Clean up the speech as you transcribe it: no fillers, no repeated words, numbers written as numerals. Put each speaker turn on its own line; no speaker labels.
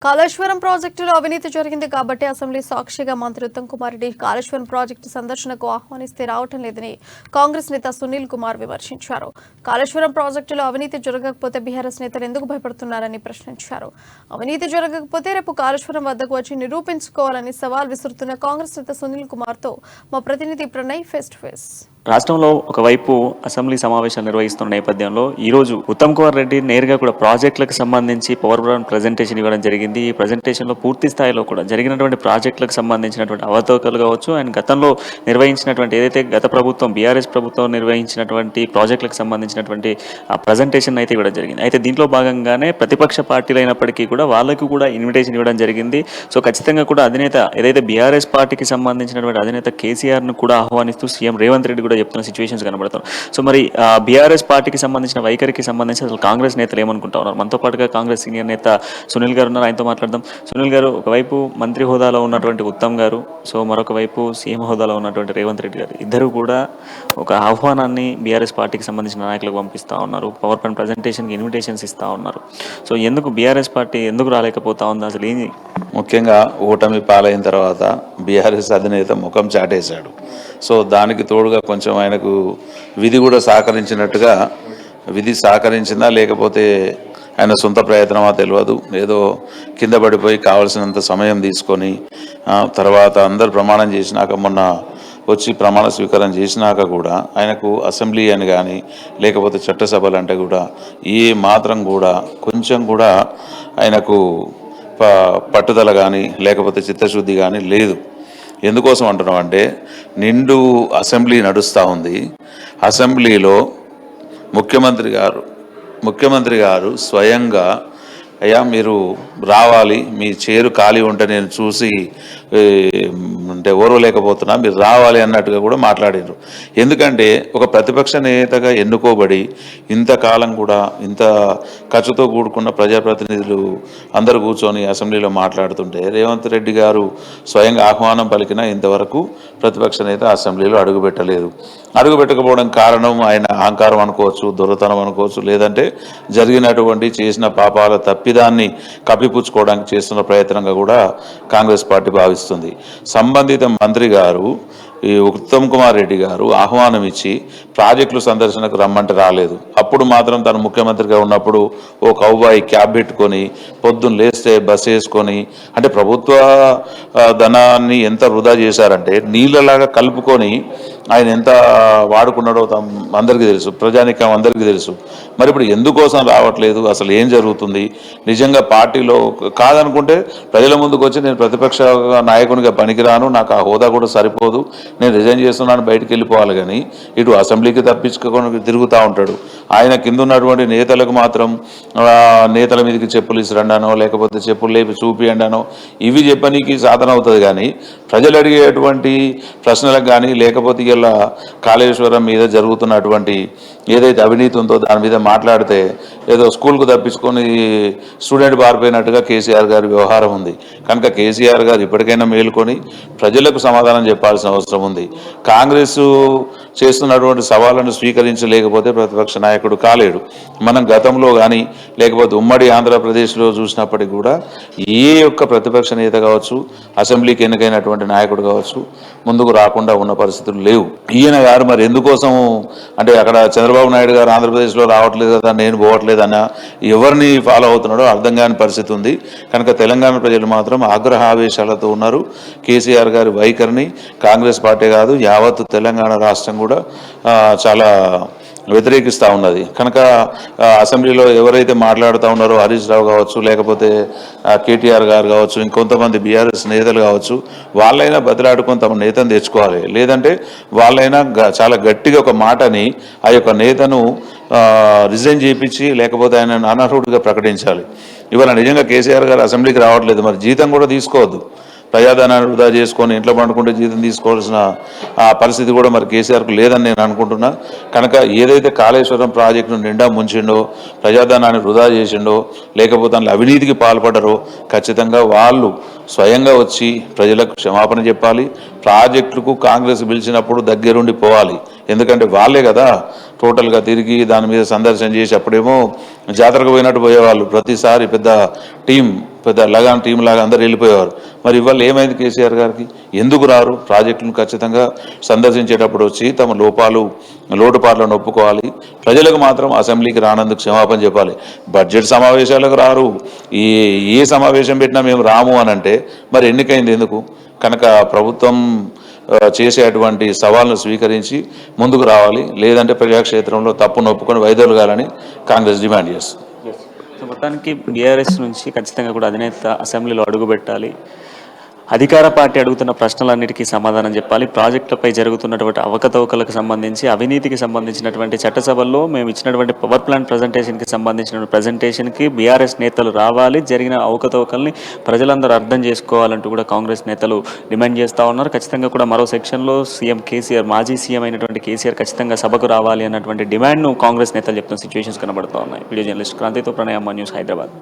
కాళేశ్వరం ప్రాజెక్టులో అవినీతి జరిగింది కాబట్టి అసెంబ్లీ సాక్షిగా మంత్రి ఉత్తమ్ కుమార్ రెడ్డి కాళేశ్వరం ప్రాజెక్టు సందర్శనకు ఆహ్వానిస్తే రావటం లేదని కాంగ్రెస్ నేత సునీల్ కుమార్ విమర్శించారు. కాళేశ్వరం ప్రాజెక్టులో అవినీతి జరగకపోతే బీఆర్ఎస్ నేతలు ఎందుకు భయపడుతున్నారని ప్రశ్నించారు. అవినీతి జరగకపోతే రేపు కాళేశ్వరం వద్దకు వచ్చి నిరూపించుకోవాలని సవాల్ విసురుతున్న కాంగ్రెస్ నేత సునీల్ కుమార్ తో మా ప్రతినిధి ప్రణయ్ ఫేస్ టు ఫేస్.
రాష్ట్రంలో ఒకవైపు అసెంబ్లీ సమావేశాలు నిర్వహిస్తున్న నేపథ్యంలో ఈరోజు ఉత్తమ్ కుమార్ రెడ్డి నేరుగా కూడా ప్రాజెక్టులకు సంబంధించి పవర్ పాయింట్ ప్రజెంటేషన్ ఇవ్వడం జరిగింది. ఈ ప్రజెంటేషన్లో పూర్తి స్థాయిలో కూడా జరిగినటువంటి ప్రాజెక్టులకు సంబంధించినటువంటి అవతవకలు కావచ్చు, ఆయన గతంలో నిర్వహించినటువంటి ఏదైతే గత ప్రభుత్వం బీఆర్ఎస్ ప్రభుత్వం నిర్వహించినటువంటి ప్రాజెక్టులకు సంబంధించినటువంటి ఆ ప్రజెంటేషన్ అయితే ఇవ్వడం జరిగింది. అయితే దీంట్లో భాగంగానే ప్రతిపక్ష పార్టీలు అయినప్పటికీ కూడా వాళ్ళకు కూడా ఇన్విటేషన్ ఇవ్వడం జరిగింది. సో ఖచ్చితంగా కూడా అధినేత ఏదైతే బీఆర్ఎస్ పార్టీకి సంబంధించినటువంటి అధినేత కేసీఆర్ను కూడా ఆహ్వానిస్తూ సీఎం రేవంత్ రెడ్డి కూడా చెప్తున్న సిచ్యువేషన్స్ కనబడతాం. సో మరి బీఆర్ఎస్ పార్టీకి సంబంధించిన వైఖరికి సంబంధించి అసలు కాంగ్రెస్ నేతలు ఏమనుకుంటా ఉన్నారు? మనతో పాటుగా కాంగ్రెస్ సీనియర్ నేత సునీల్ గారు ఉన్నారు, ఆయనతో మాట్లాడదాం. సునీల్ గారు, ఒకవైపు మంత్రి హోదాలో ఉన్నటువంటి ఉత్తమ్ గారు, సో మరొక వైపు సీఎం హోదాలో ఉన్నటువంటి రేవంత్ రెడ్డి గారు, ఇద్దరు కూడా ఒక ఆహ్వానాన్ని బీఆర్ఎస్ పార్టీకి సంబంధించిన నాయకులకు పంపిస్తూ ఉన్నారు. పవర్ పాయింట్ ప్రజెంటేషన్కి ఇన్విటేషన్స్ ఇస్తూ ఉన్నారు. సో ఎందుకు బీఆర్ఎస్ పార్టీ ఎందుకు రాలేకపోతా ఉంది? అసలు ఏంది?
ముఖ్యంగా ఓటమి పాలైన తర్వాత బీఆర్ఎస్ అధినేత ముఖం చాటేశాడు. సో దానికి తోడుగా కొంచెం ఆయనకు విధి కూడా సహకరించినట్టుగా, విధి సహకరించిందా లేకపోతే ఆయన సొంత ప్రయత్నమా తెలియదు, ఏదో కింద పడిపోయి కావాల్సినంత సమయం తీసుకొని తర్వాత అందరు ప్రమాణం చేసినాక, మొన్న వచ్చి ప్రమాణ స్వీకారం చేసినాక కూడా ఆయనకు అసెంబ్లీ అని కానీ లేకపోతే చట్టసభలు అంటే కూడా ఏ మాత్రం కూడా కొంచెం కూడా ఆయనకు పట్టుదల కానీ లేకపోతే చిత్తశుద్ధి కానీ లేదు. ఎందుకోసం అంటున్నాం అంటే, నిండు అసెంబ్లీ నడుస్తూ ఉంది. అసెంబ్లీలో ముఖ్యమంత్రి గారు స్వయంగా అయ్యా మీరు రావాలి, మీ చైరు ఖాళీ ఉంటే నేను చూసి అంటే ఓర్వలేకపోతున్నా, మీరు రావాలి అన్నట్టుగా కూడా మాట్లాడారు. ఎందుకంటే ఒక ప్రతిపక్ష నేతగా ఎన్నుకోబడి ఇంతకాలం కూడా ఇంత ఖర్చుతో కూడుకున్న ప్రజాప్రతినిధులు అందరూ కూర్చొని అసెంబ్లీలో మాట్లాడుతుంటే రేవంత్ రెడ్డి గారు స్వయంగా ఆహ్వానం పలికినా ఇంతవరకు ప్రతిపక్ష నేత అసెంబ్లీలో అడుగుపెట్టకపోవడం కారణం ఆయన అహంకారం అనుకోవచ్చు, దొరతనం అనుకోవచ్చు, లేదంటే జరిగినటువంటి చేసిన పాపాల తప్పిదాన్ని కప్పిపుచ్చుకోవడానికి చేస్తున్న ప్రయత్నంగా కూడా కాంగ్రెస్ పార్టీ భావిస్తుంది. సంబంధిత మంత్రి గారు ఈ ఉత్తమ్ కుమార్ రెడ్డి గారు ఆహ్వానం ఇచ్చి ప్రాజెక్టుల సందర్శనకు రమ్మంటే రాలేదు. అప్పుడు మాత్రం తను ముఖ్యమంత్రిగా ఉన్నప్పుడు ఓ కౌబాయి క్యాబ్ పెట్టుకొని పొద్దున్న లేస్తే బస్ వేసుకొని, అంటే ప్రభుత్వ ధనాన్ని ఎంత వృధా చేశారంటే నీళ్ళలాగా కలుపుకొని ఆయన ఎంత వాడుకున్నాడో అందరికీ తెలుసు, ప్రజానికం అందరికీ తెలుసు. మరి ఇప్పుడు ఎందుకోసం రావట్లేదు, అసలు ఏం జరుగుతుంది? నిజంగా పార్టీలో కాదనుకుంటే ప్రజల ముందుకు వచ్చి నేను ప్రతిపక్ష నాయకునిగా పనికిరాను, నాకు ఆ హోదా కూడా సరిపోదు, నేను రిజైన్ చేస్తున్నాను, బయటికి వెళ్ళిపోవాలి, కానీ ఇటు అసెంబ్లీకి తప్పించుకొని తిరుగుతూ ఉంటాడు. ఆయన కింద ఉన్నటువంటి నేతలకు మాత్రం నేతల మీదకి చెప్పులు ఇసిరండానో లేకపోతే చెప్పులు లేపి చూపియండానో ఇవి చెప్పనీకి సాధన అవుతుంది. కానీ ప్రజలు అడిగేటువంటి ప్రశ్నలకు కానీ లేకపోతే ఇలా కాళేశ్వరం మీద జరుగుతున్నటువంటి ఏదైతే అవినీతి ఉందో దాని మీద మాట్లాడితే ఏదో స్కూల్కు తప్పించుకొని స్టూడెంట్ పారిపోయినట్టుగా కేసీఆర్ గారి వ్యవహారం ఉంది. కనుక కేసీఆర్ గారు ఇప్పటికైనా మేలుకొని ప్రజలకు సమాధానం చెప్పాల్సిన అవసరం ఉంది. కాంగ్రెస్ చేస్తున్నటువంటి సవాళ్లను స్వీకరించలేకపోతే ప్రతిపక్ష నాయకుడు కాలేడు. మనం గతంలో కానీ లేకపోతే ఉమ్మడి ఆంధ్రప్రదేశ్లో చూసినప్పటికీ కూడా ఏ ఒక్క ప్రతిపక్ష నేత కావచ్చు, అసెంబ్లీకి ఎన్నికైనటువంటి నాయకుడు కావచ్చు ముందుకు రాకుండా ఉన్న పరిస్థితులు లేవు. ఈయన గారు మరి ఎందుకోసం అంటే అక్కడ చంద్రబాబు నాయుడు గారు ఆంధ్రప్రదేశ్లో రావట్లేదు కదా, నేను పోవట్లేదు అన్న ఎవరిని ఫాలో అవుతున్నాడో అర్థం కాని పరిస్థితి ఉంది. కనుక తెలంగాణ ప్రజలు మాత్రం ఆగ్రహ ఆవేశాలతో ఉన్నారు. కేసీఆర్ గారి వైఖరిని కాంగ్రెస్ పార్టీ కాదు యావత్తు తెలంగాణ రాష్ట్రం కూడా చాలా వ్యతిరేకిస్తూ ఉన్నది. కనుక అసెంబ్లీలో ఎవరైతే మాట్లాడుతూ ఉన్నారో హరీష్ రావు కావచ్చు, లేకపోతే కేటీఆర్ గారు కావచ్చు, ఇంకొంతమంది బీఆర్ఎస్ నేతలు కావచ్చు, వాళ్ళైనా బదిలాడుకొని తమ నేతను తెచ్చుకోవాలి. లేదంటే వాళ్ళైనా చాలా గట్టిగా ఒక మాటని ఆ యొక్క నేతను రిజైన్ చేయించి లేకపోతే ఆయన అనర్హుడిగా ప్రకటించాలి. ఇవాళ నిజంగా కేసీఆర్ గారు అసెంబ్లీకి రావట్లేదు, మరి జీతం కూడా తీసుకోవద్దు. ప్రజాధనాన్ని వృధా చేసుకొని ఇంట్లో పండుకుంటే జీతం తీసుకోవాల్సిన ఆ పరిస్థితి కూడా మరి కేసీఆర్కు లేదని నేను అనుకుంటున్నా. కనుక ఏదైతే కాళేశ్వరం ప్రాజెక్టును నిండా ముంచిండో, ప్రజాధనాన్ని వృధా చేసిండో, లేకపోతే అందులో అవినీతికి పాల్పడరో ఖచ్చితంగా వాళ్ళు స్వయంగా వచ్చి ప్రజలకు క్షమాపణ చెప్పాలి. ప్రాజెక్టులకు కాంగ్రెస్ పిలిచినప్పుడు దగ్గరుండి పోవాలి. ఎందుకంటే వాళ్ళే కదా టోటల్గా తిరిగి దాని మీద సందర్శన చేసి అప్పుడేమో జాతరకు పోయినట్టు పోయేవాళ్ళు, ప్రతిసారి పెద్ద టీం, పెద్ద లగాన్ టీం లాగా అందరు వెళ్ళిపోయేవారు. మరి ఇవాళ ఏమైంది కేసీఆర్ గారికి? ఎందుకు రారు? ప్రాజెక్టులను ఖచ్చితంగా సందర్శించేటప్పుడు వచ్చి తమ లోటుపాట్లను ఒప్పుకోవాలి. ప్రజలకు మాత్రం అసెంబ్లీకి రానందుకు క్షమాపణ చెప్పాలి. బడ్జెట్ సమావేశాలకు రారు, ఏ సమావేశం పెట్టినా మేము రాము అని అంటే మరి ఎన్నికైంది ఎందుకు? కనుక ప్రభుత్వం చేసేటువంటి సవాళ్ళను స్వీకరించి ముందుకు రావాలి, లేదంటే ప్రజాక్షేత్రంలో తప్పును ఒప్పుకొని వైదొలగాలని కాంగ్రెస్ డిమాండ్ చేస్తుంది.
సో మొత్తానికి బీఆర్ఎస్ నుంచి ఖచ్చితంగా కూడా అధినేత అసెంబ్లీలో అడుగుపెట్టాలి, అధికార పార్టీ అడుగుతున్న ప్రశ్నలన్నిటికీ సమాధానం చెప్పాలి, ప్రాజెక్టులపై జరుగుతున్నటువంటి అవకతవకలకు సంబంధించి, అవినీతికి సంబంధించినటువంటి చట్టసభల్లో మేము ఇచ్చినటువంటి పవర్ ప్లాంట్ ప్రజెంటేషన్కి సంబంధించిన ప్రజెంటేషన్కి బీఆర్ఎస్ నేతలు రావాలి, జరిగిన అవకతవకల్ని ప్రజలందరూ అర్థం చేసుకోవాలంటూ కూడా కాంగ్రెస్ నేతలు డిమాండ్ చేస్తూ ఉన్నారు. ఖచ్చితంగా కూడా మరో సెక్షన్లో సీఎం కేసీఆర్, మాజీ సీఎం అయినటువంటి కేసీఆర్ ఖచ్చితంగా సభకు రావాలి అన్నటువంటి డిమాండ్ను కాంగ్రెస్ నేతలు చెప్తున్న సిచ్యువేషన్స్ కనబడుతూ ఉన్నాయి. వీడియో జర్నలిస్ట్ క్రాంతితో ప్రణయమ్మ, న్యూస్, హైదరాబాద్.